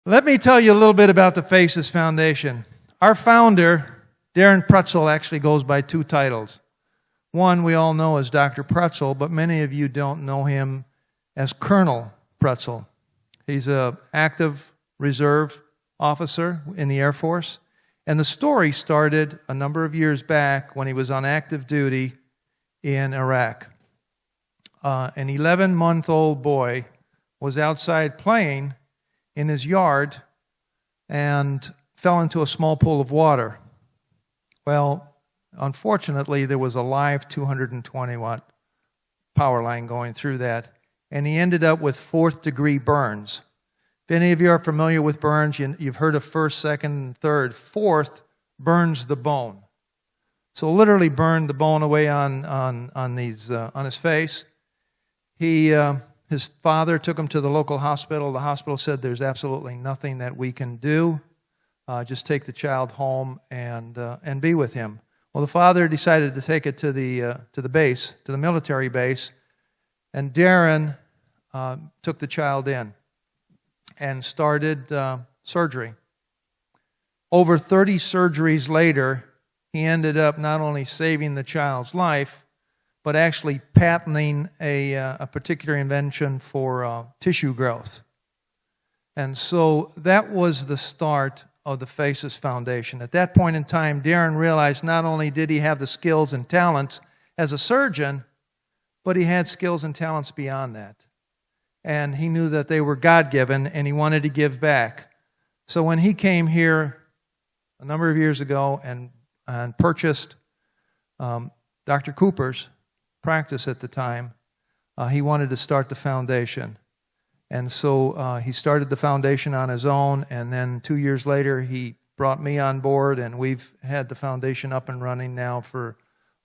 Let me tell you a little bit about the Faces Foundation. Our founder, Darren Pretzel, actually goes by two titles. One we all know as Dr. Pretzel, but many of you don't know him as Colonel Pretzel. He's an active reserve officer in the Air Force. And the story started a number of years back when he was on active duty in Iraq. An 11-month-old boy was outside playing in his yard and fell into a small pool of water. Well, unfortunately, there was a live 220-watt power line going through that, and he ended up with fourth-degree burns. If any of you are familiar with burns, you've heard of first, second, third. Fourth burns the bone. So literally burned the bone away on his face. His father took him to the local hospital. The hospital said there's absolutely nothing that we can do. Just take the child home and be with him. Well, the father decided to take it to the base, to the military base, and Darren took the child in and started surgery. Over 30 surgeries later, he ended up not only saving the child's life, but actually patenting a particular invention for tissue growth. And so that was the start of the Faces Foundation. At that point in time, Darren realized not only did he have the skills and talents as a surgeon, but he had skills and talents beyond that. And he knew that they were God-given, and he wanted to give back. So when he came here a number of years ago and purchased Dr. Cooper's practice at the time, he wanted to start the foundation. And so he started the foundation on his own, and then 2 years later he brought me on board, and we've had the foundation up and running now for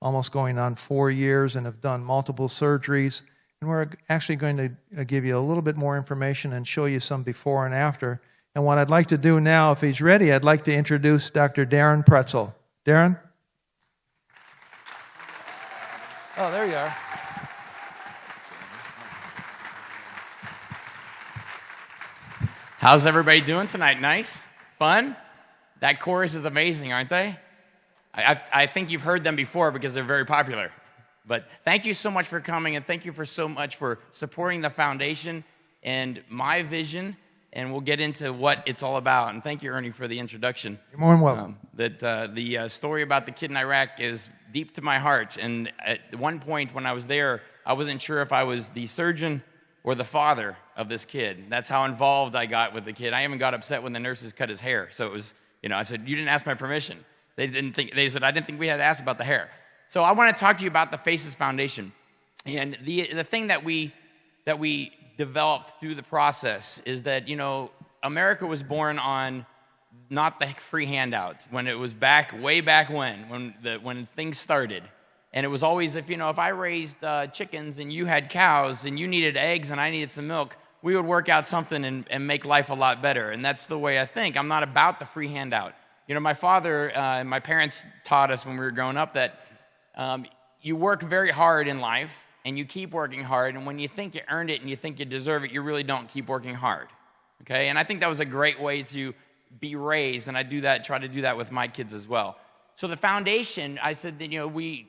almost going on 4 years and have done multiple surgeries. And we're actually going to give you a little bit more information and show you some before and after. And what I'd like to do now, if he's ready, I'd like to introduce Dr. Darren Pretzel. Darren? Oh, there you are. How's everybody doing tonight? Nice? Fun? That chorus is amazing, aren't they? I think you've heard them before because they're very popular. But thank you so much for coming, and thank you so much for supporting the foundation and my vision, and we'll get into what it's all about. And thank you, Ernie, for the introduction. You're more than welcome. The story about the kid in Iraq is deep to my heart. And at one point when I was there, I wasn't sure if I was the surgeon or the father of this kid. That's how involved I got with the kid. I even got upset when the nurses cut his hair. So it was, I said, you didn't ask my permission. They said, I didn't think we had to ask about the hair. So I want to talk to you about the Faces Foundation. And the thing that we developed through the process is that, America was born on not the free handout, when it was way back when things started. And it was always, if I raised chickens and you had cows and you needed eggs and I needed some milk, we would work out something and make life a lot better. And that's the way I think. I'm not about the free handout. My father and my parents taught us when we were growing up that you work very hard in life and you keep working hard. And when you think you earned it and you think you deserve it, you really don't keep working hard. Okay? And I think that was a great way to be raised. And I try to do that with my kids as well. So the foundation, I said that, we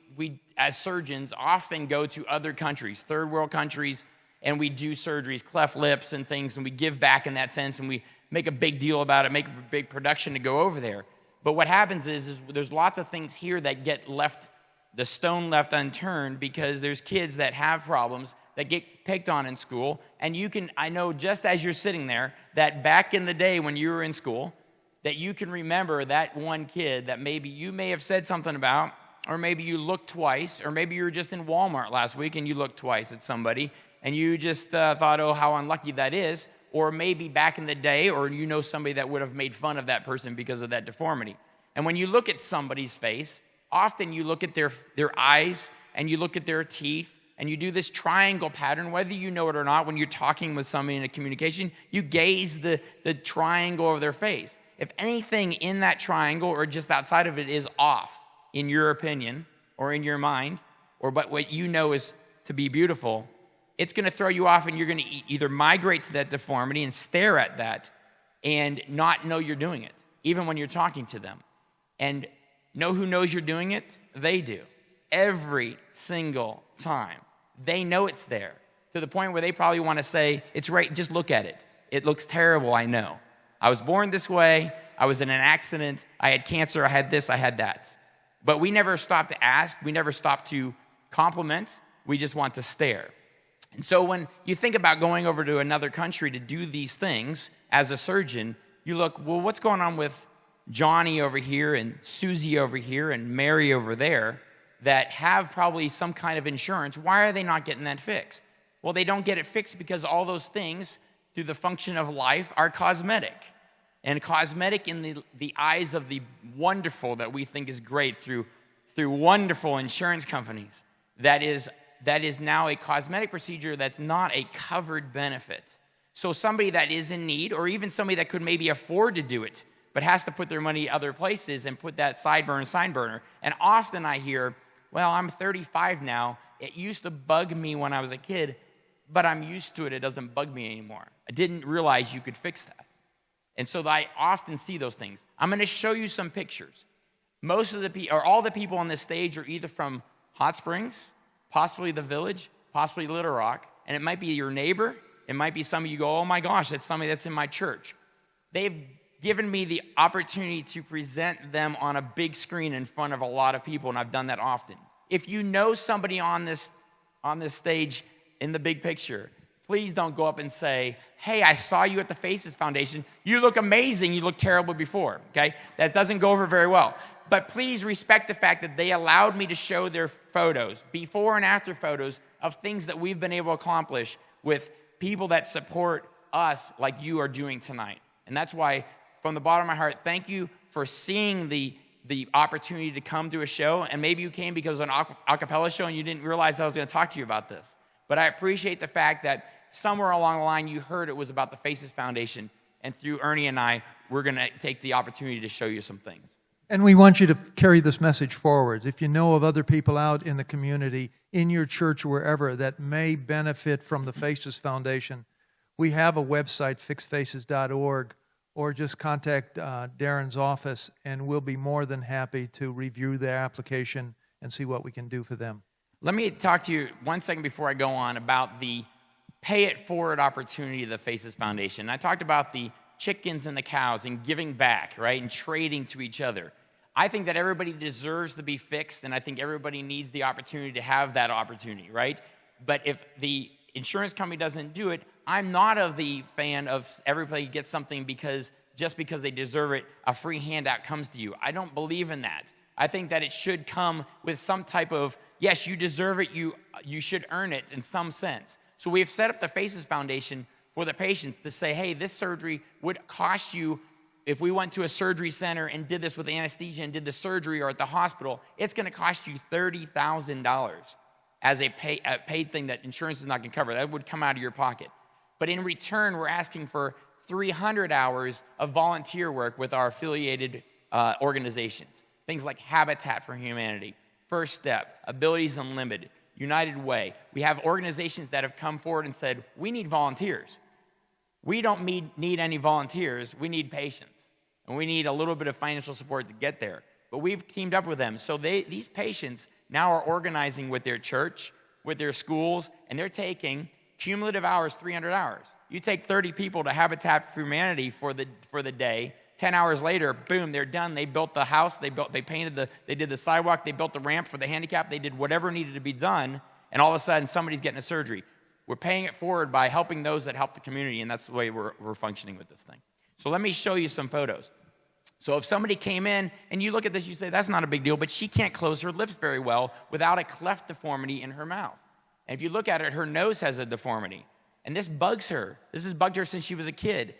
as surgeons often go to other countries, third world countries, and we do surgeries, cleft lips and things, and we give back in that sense, and we make a big deal about it, make a big production to go over there. But what happens is there's lots of things here that get the stone left unturned, because there's kids that have problems that get picked on in school. And I know just as you're sitting there, that back in the day when you were in school, that you can remember that one kid that maybe you may have said something about, or maybe you looked twice, or maybe you were just in Walmart last week and you looked twice at somebody, and you just thought, oh, how unlucky that is. Or maybe back in the day, or somebody that would have made fun of that person because of that deformity. And when you look at somebody's face, often you look at their eyes and you look at their teeth and you do this triangle pattern, whether you know it or not. When you're talking with somebody in a communication, you gaze the triangle over their face. If anything in that triangle or just outside of it is off, in your opinion or in your mind, but what you know is to be beautiful, it's going to throw you off, and you're going to either migrate to that deformity and stare at that and not know you're doing it, even when you're talking to them. And know who knows you're doing it? They do. Every single time. They know it's there, to the point where they probably want to say, it's right, just look at it. It looks terrible, I know. I was born this way. I was in an accident. I had cancer. I had this. I had that. But we never stop to ask. We never stop to compliment. We just want to stare. And so when you think about going over to another country to do these things as a surgeon, you look, well, what's going on with Johnny over here and Susie over here and Mary over there that have probably some kind of insurance? Why are they not getting that fixed? Well, they don't get it fixed because all those things, through the function of life, are cosmetic. And cosmetic in the eyes of the wonderful that we think is great through wonderful insurance companies, that is now a cosmetic procedure that's not a covered benefit. So somebody that is in need, or even somebody that could maybe afford to do it, but has to put their money other places and put that side burner. And often I hear, well, I'm 35 now. It used to bug me when I was a kid, but I'm used to it. It doesn't bug me anymore. I didn't realize you could fix that. And so I often see those things. I'm going to show you some pictures. Most of all the people on this stage are either from Hot Springs, possibly the Village, possibly Little Rock, and it might be your neighbor. It might be some of you go, oh my gosh, that's somebody that's in my church. They've given me the opportunity to present them on a big screen in front of a lot of people, and I've done that often. If you know somebody on this stage in the big picture, please don't go up and say, hey, I saw you at the Faces Foundation. You look amazing. You looked terrible before, okay? That doesn't go over very well. But please respect the fact that they allowed me to show their photos, before and after photos, of things that we've been able to accomplish with people that support us like you are doing tonight. And that's why, from the bottom of my heart, thank you for seeing the opportunity to come to a show. And maybe you came because of an a cappella show and you didn't realize I was going to talk to you about this. But I appreciate the fact that somewhere along the line you heard it was about the Faces Foundation. And through Ernie and I, we're going to take the opportunity to show you some things. And we want you to carry this message forward. If you know of other people out in the community, in your church, wherever, that may benefit from the Faces Foundation, we have a website, fixedfaces.org, or just contact Darren's office, and we'll be more than happy to review their application and see what we can do for them. Let me talk to you 1 second before I go on about the pay it forward opportunity of the Faces Foundation. I talked about the chickens and the cows and giving back, right, and trading to each other. I think that everybody deserves to be fixed, and I think everybody needs the opportunity to have that opportunity, right? But if the insurance company doesn't do it, I'm not of the fan of everybody gets something just because they deserve it, a free handout comes to you. I don't believe in that. I think that it should come with some type of, yes, you deserve it, you should earn it in some sense. So we have set up the Faces Foundation for the patients to say, hey, this surgery would cost you, if we went to a surgery center and did this with anesthesia and did the surgery, or at the hospital, it's going to cost you $30,000 as a paid thing that insurance is not going to cover. That would come out of your pocket. But in return, we're asking for 300 hours of volunteer work with our affiliated organizations. Things like Habitat for Humanity, First Step, Abilities Unlimited, United Way. We have organizations that have come forward and said, we need volunteers. We don't need any volunteers. We need patients. And we need a little bit of financial support to get there. But we've teamed up with them. So these patients now are organizing with their church, with their schools, and they're taking cumulative hours, 300 hours. You take 30 people to Habitat for Humanity for the day. 10 hours later, boom, they're done. They built the house, they did the sidewalk, they built the ramp for the handicap, they did whatever needed to be done, and all of a sudden somebody's getting a surgery. We're paying it forward by helping those that help the community, and that's the way we're functioning with this thing. So let me show you some photos. So if somebody came in and you look at this, you say, that's not a big deal, but she can't close her lips very well without a cleft deformity in her mouth. And if you look at it, her nose has a deformity. And this bugs her. This has bugged her since she was a kid.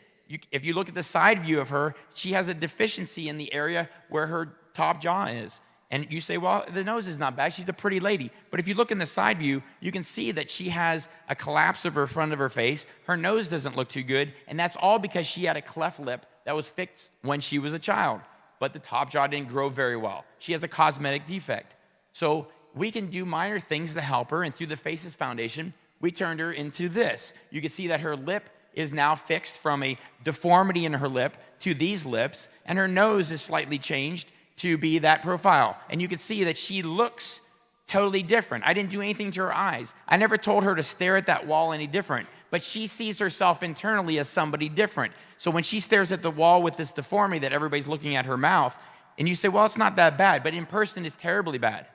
If you look at the side view of her, she has a deficiency in the area where her top jaw is. And you say, well, the nose is not bad. She's a pretty lady. But if you look in the side view, you can see that she has a collapse of her front of her face. Her nose doesn't look too good. And that's all because she had a cleft lip that was fixed when she was a child. But the top jaw didn't grow very well. She has a cosmetic defect. So we can do minor things to help her. And through the Faces Foundation, we turned her into this. You can see that her lip is now fixed from a deformity in her lip to these lips, and her nose is slightly changed to be that profile. And you can see that she looks totally different. I didn't do anything to her eyes. I never told her to stare at that wall any different, but she sees herself internally as somebody different. So when she stares at the wall with this deformity that everybody's looking at her mouth, and you say, well, it's not that bad, but in person it's terribly bad.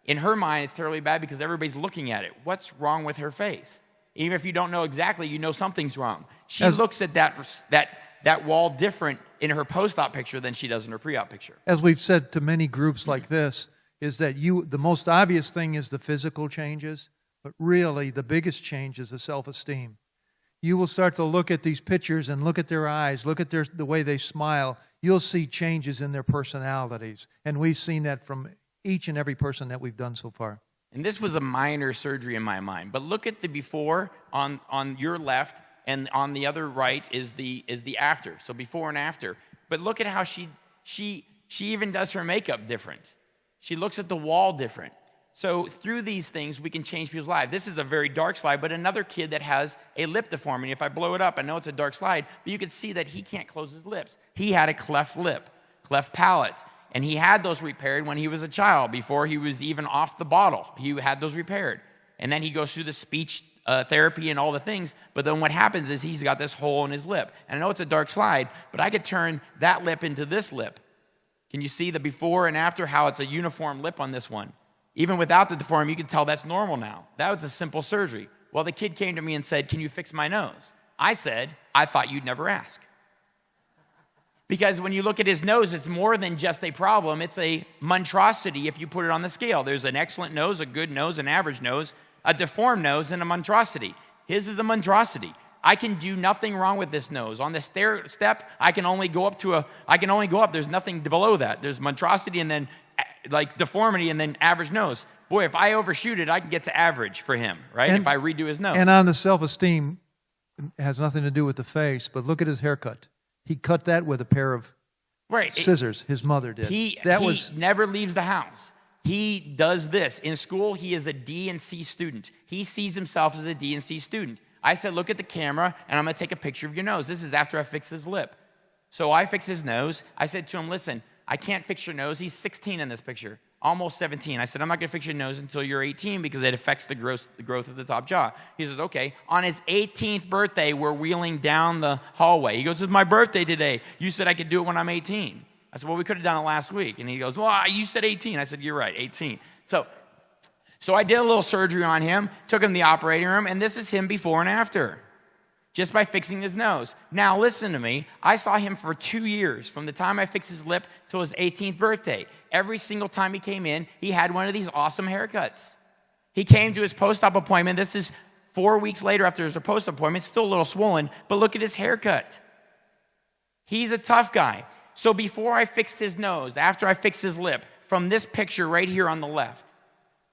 In her mind, it's terribly bad because everybody's looking at it. What's wrong with her face? Even if you don't know exactly, you know something's wrong. She looks at that wall different in her post-op picture than she does in her pre-op picture. As we've said to many groups like this, is that the most obvious thing is the physical changes, but really the biggest change is the self-esteem. You will start to look at these pictures and look at their eyes, look at the way they smile. You'll see changes in their personalities. And we've seen that from each and every person that we've done so far. And this was a minor surgery in my mind. But look at the before on your left, and on the other right is the after. So before and after. But look at how she even does her makeup different. She looks at the wall different. So through these things, we can change people's lives. This is a very dark slide, but another kid that has a lip deformity. If I blow it up, I know it's a dark slide, but you can see that he can't close his lips. He had a cleft lip, cleft palate, and he had those repaired when he was a child, before he was even off the bottle. He had those repaired. And then he goes through the speech therapy and all the things, but then what happens is he's got this hole in his lip. And I know it's a dark slide, but I could turn that lip into this lip. Can you see the before and after, how it's a uniform lip on this one? Even without the deformity, you can tell that's normal now. That was a simple surgery. Well, the kid came to me and said, can you fix my nose? I said, I thought you'd never ask. Because when you look at his nose, it's more than just a problem. It's a monstrosity if you put it on the scale. There's an excellent nose, a good nose, an average nose, a deformed nose, and a monstrosity. His is a monstrosity. I can do nothing wrong with this nose. On the step, I can only go up. There's nothing below that. There's monstrosity and then like deformity and then average nose. Boy, if I overshoot it, I can get to average for him, right? If I redo his nose. And on the self-esteem, it has nothing to do with the face, but look at his haircut. He cut that with a pair of scissors. His mother did. He never leaves the house. He does this. In school, he is a D and C student. He sees himself as a D and C student. I said, look at the camera, and I'm going to take a picture of your nose. This is after I fix his lip. So I fix his nose. I said to him, listen, I can't fix your nose. He's 16 in this picture, almost 17. I said, I'm not going to fix your nose until you're 18 because it affects the growth of the top jaw. He says, okay. On his 18th birthday, we're wheeling down the hallway. He goes, it's my birthday today. You said I could do it when I'm 18. I said, well, we could have done it last week. And he goes, well, you said 18. I said, you're right, 18. So I did a little surgery on him, took him to the operating room, and this is him before and after, just by fixing his nose. Now, listen to me. I saw him for 2 years, from the time I fixed his lip till his 18th birthday. Every single time he came in, he had one of these awesome haircuts. He came to his post-op appointment. This is 4 weeks later after his post-op appointment. Still a little swollen, but look at his haircut. He's a tough guy. So before I fixed his nose, after I fixed his lip, from this picture right here on the left,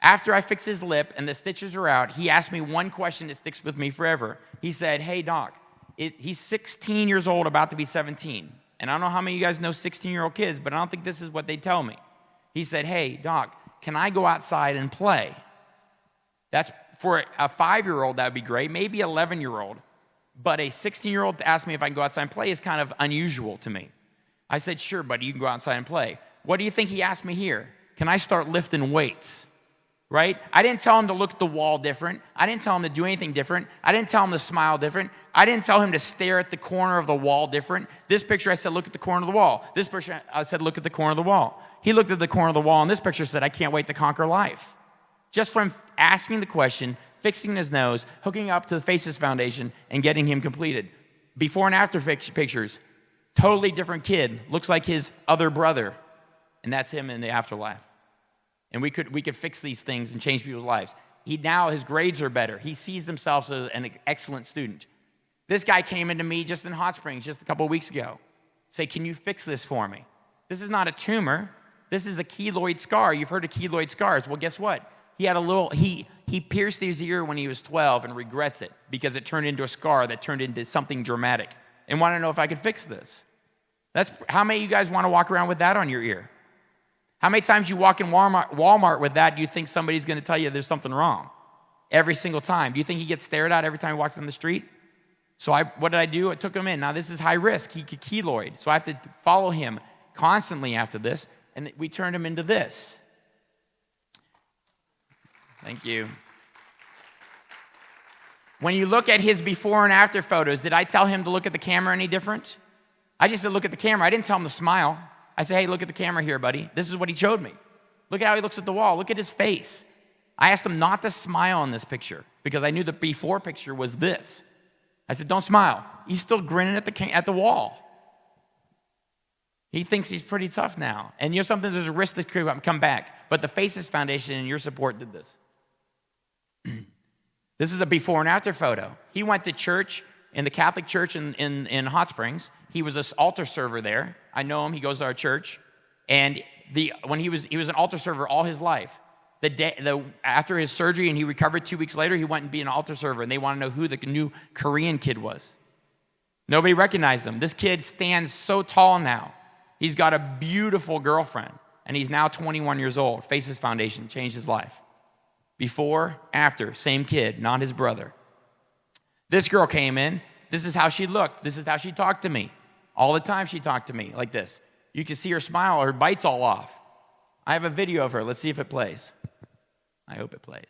after I fixed his lip and the stitches are out, he asked me one question that sticks with me forever. He said, hey, doc, he's 16 years old, about to be 17. And I don't know how many of you guys know 16-year-old kids, but I don't think this is what they tell me. He said, hey, doc, can I go outside and play? That's for a 5-year-old, that would be great, maybe 11-year-old. But a 16-year-old to ask me if I can go outside and play is kind of unusual to me. I said, sure, buddy, you can go outside and play. What do you think he asked me here? Can I start lifting weights? Right? I didn't tell him to look at the wall different. I didn't tell him to do anything different. I didn't tell him to smile different. I didn't tell him to stare at the corner of the wall different. This picture, I said, look at the corner of the wall. This picture, I said, look at the corner of the wall. He looked at the corner of the wall, and this picture said, I can't wait to conquer life. Just from asking the question, fixing his nose, hooking up to the Faces Foundation, and getting him completed. Before and after pictures, totally different kid. Looks like his other brother. And that's him in the afterlife. And we could fix these things and change people's lives. His grades are better. He sees himself as an excellent student. This guy came into me just in Hot Springs just a couple of weeks ago. Say, can you fix this for me? This is not a tumor. This is a keloid scar. You've heard of keloid scars. Well, guess what? He had he pierced his ear when he was 12 and regrets it because it turned into a scar that turned into something dramatic. And want to know if I could fix this. How many of you guys want to walk around with that on your ear? How many times you walk in Walmart with that, do you think somebody's going to tell you there's something wrong? Every single time. Do you think he gets stared at every time he walks down the street? So what did I do? I took him in. Now, this is high risk. He could keloid. So I have to follow him constantly after this. And we turned him into this. Thank you. When you look at his before and after photos, did I tell him to look at the camera any different? I just said, look at the camera. I didn't tell him to smile. I said, hey, look at the camera here, buddy. This is what he showed me. Look at how he looks at the wall. Look at his face. I asked him not to smile in this picture because I knew the before picture was this. I said, don't smile. He's still grinning at the wall. He thinks he's pretty tough now. And you know something? There's a risk that could come back. But the Faces Foundation and your support did this. This is a before and after photo. He went to church, in the Catholic church in Hot Springs. He was an altar server there. I know him. He goes to our church. And when he was an altar server all his life. After his surgery and he recovered 2 weeks later, he went and be an altar server. And they want to know who the new Korean kid was. Nobody recognized him. This kid stands so tall now. He's got a beautiful girlfriend. And he's now 21 years old. Faces Foundation changed his life. Before, after, same kid, not his brother. This girl came in. This is how she looked. This is how she talked to me. All the time she talked to me like this. You can see her smile. Her bite's all off. I have a video of her. Let's see if it plays. I hope it plays.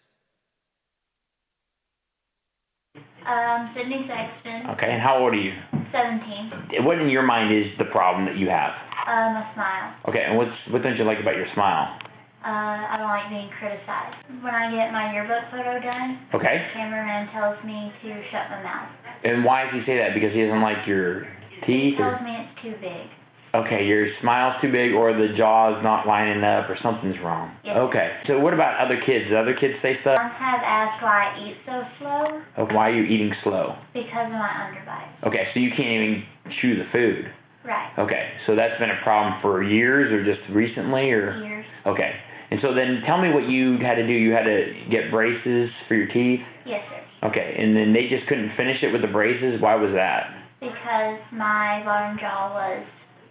Sydney Sexton. Okay, and how old are you? 17. What in your mind is the problem that you have? A smile. Okay, and what don't you like about your smile? I don't like being criticized. When I get my yearbook photo done, Okay. the cameraman tells me to shut my mouth. And why does he say that? Because he doesn't like your He teeth? tells me it's too big. Okay, your smile's too big or the jaw's not lining up or something's wrong. Yes. Okay, so what about other kids? Do other kids say stuff? Some have asked why I eat so slow Okay, why are you eating slow? because of my underbite. Okay, so you can't even chew the food. Right. Okay, so that's been a problem for years or just recently or? Years. Okay, and so then tell me what you had to do. You had to get braces for your teeth? Yes, sir. Okay, and then they just couldn't finish it with the braces? Why was that? Because my bottom jaw was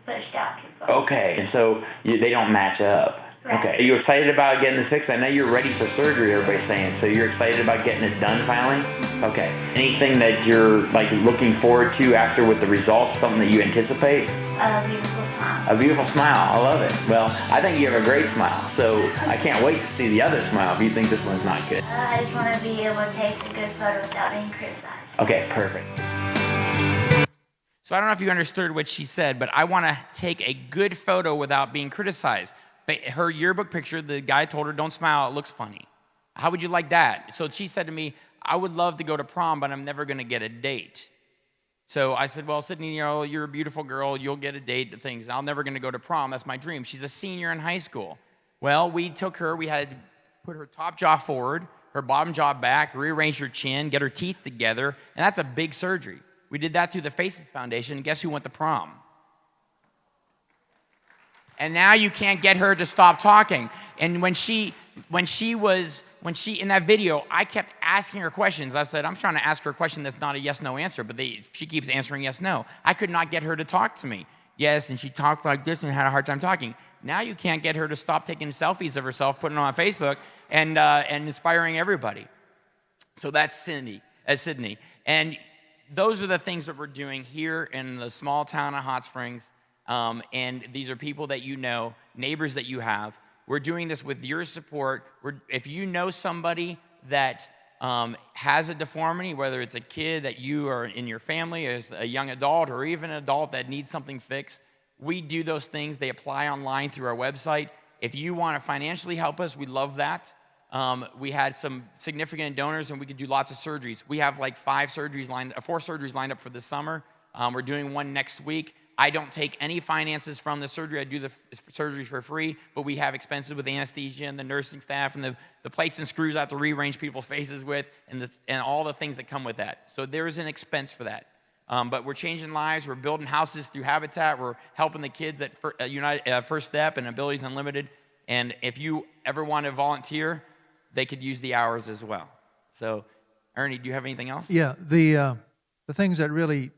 pushed out too far. Okay, and so they don't match up. Right. Okay, are you excited about getting this fixed? I know you're ready for surgery, everybody's saying. So you're excited about getting it done finally? Okay. Anything that you're like looking forward to after with the results, something that you anticipate? A beautiful smile. A beautiful smile. I love it. Well, I think you have a great smile. So I can't wait to see the other smile if you think this one's not good. I just want to be able to take a good photo without being criticized. Okay, perfect. So I don't know if you understood what she said, but I want to take a good photo without being criticized. Her yearbook picture, the guy told her, don't smile, it looks funny. How would you like that? So she said to me, I would love to go to prom, but I'm never going to get a date. So I said, well, Sydney, you're a beautiful girl. You'll get a date and things. I'm never going to go to prom. That's my dream. She's a senior in high school. Well, we took her. We had to put her top jaw forward, her bottom jaw back, rearrange her chin, get her teeth together, and that's a big surgery. We did that through the Faces Foundation, and guess who went to prom? And now you can't get her to stop talking. And when she in that video, I kept asking her questions. I said, I'm trying to ask her a question that's not a yes/no answer, but she keeps answering yes/no. I could not get her to talk to me. Yes, and she talked like this and had a hard time talking. Now you can't get her to stop taking selfies of herself, putting them on Facebook, and inspiring everybody. So that's Sydney. And those are the things that we're doing here in the small town of Hot Springs. And these are people that you know, neighbors that you have. We're doing this with your support. If you know somebody that has a deformity, whether it's a kid that you are in your family, as a young adult, or even an adult that needs something fixed, we do those things. They apply online through our website. If you want to financially help us, we love that. We had some significant donors, and we could do lots of surgeries. We have like 4 surgeries lined up for this summer. We're doing one next week. I don't take any finances from the surgery. I do the surgery for free, but we have expenses with anesthesia and the nursing staff and the plates and screws I have to rearrange people's faces with and all the things that come with that. So there is an expense for that. But we're changing lives. We're building houses through Habitat. We're helping the kids at First Step and Abilities Unlimited. And if you ever want to volunteer, they could use the hours as well. So, Ernie, do you have anything else? Yeah, the things that really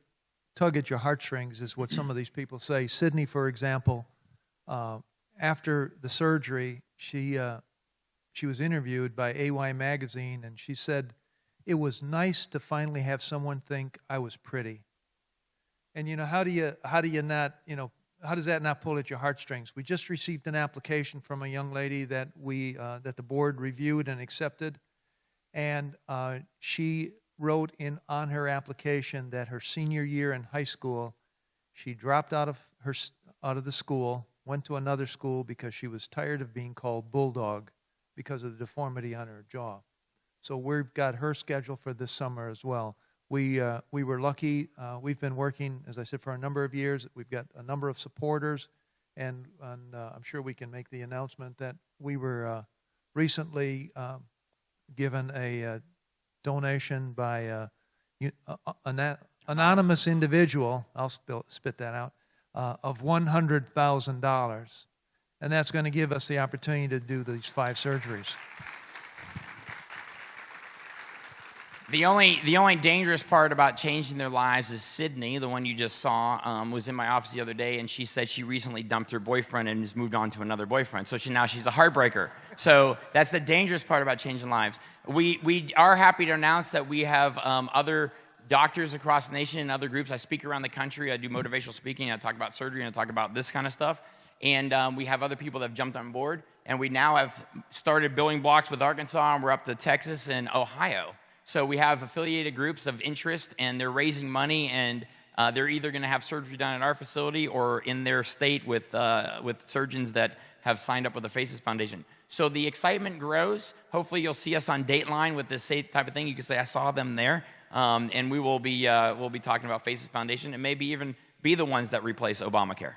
tug at your heartstrings is what some of these people say. Sydney, for example, after the surgery, she was interviewed by AY Magazine, and she said, it was nice to finally have someone think I was pretty. And how do you not, how does that not pull at your heartstrings? We just received an application from a young lady that that the board reviewed and accepted, and she wrote on her application that her senior year in high school, she dropped out of the school, went to another school because she was tired of being called Bulldog because of the deformity on her jaw. So we've got her scheduled for this summer as well. We were lucky. We've been working, as I said, for a number of years. We've got a number of supporters, and I'm sure we can make the announcement that we were recently given a donation by an anonymous individual, I'll spit that out, of $100,000. And that's going to give us the opportunity to do these 5 surgeries. The only dangerous part about changing their lives is Sydney, the one you just saw, was in my office the other day, and she said she recently dumped her boyfriend and has moved on to another boyfriend. So now she's a heartbreaker. So that's the dangerous part about changing lives. We are happy to announce that we have other doctors across the nation and other groups. I speak around the country. I do motivational speaking. I talk about surgery, and I talk about this kind of stuff. And we have other people that have jumped on board. And we now have started building blocks with Arkansas, and we're up to Texas and Ohio. So we have affiliated groups of interest, and they're raising money, and they're either going to have surgery done at our facility or in their state with surgeons that have signed up with the Faces Foundation. So the excitement grows. Hopefully you'll see us on Dateline with this type of thing. You can say, I saw them there. And we will be talking about Faces Foundation and maybe even be the ones that replace Obamacare.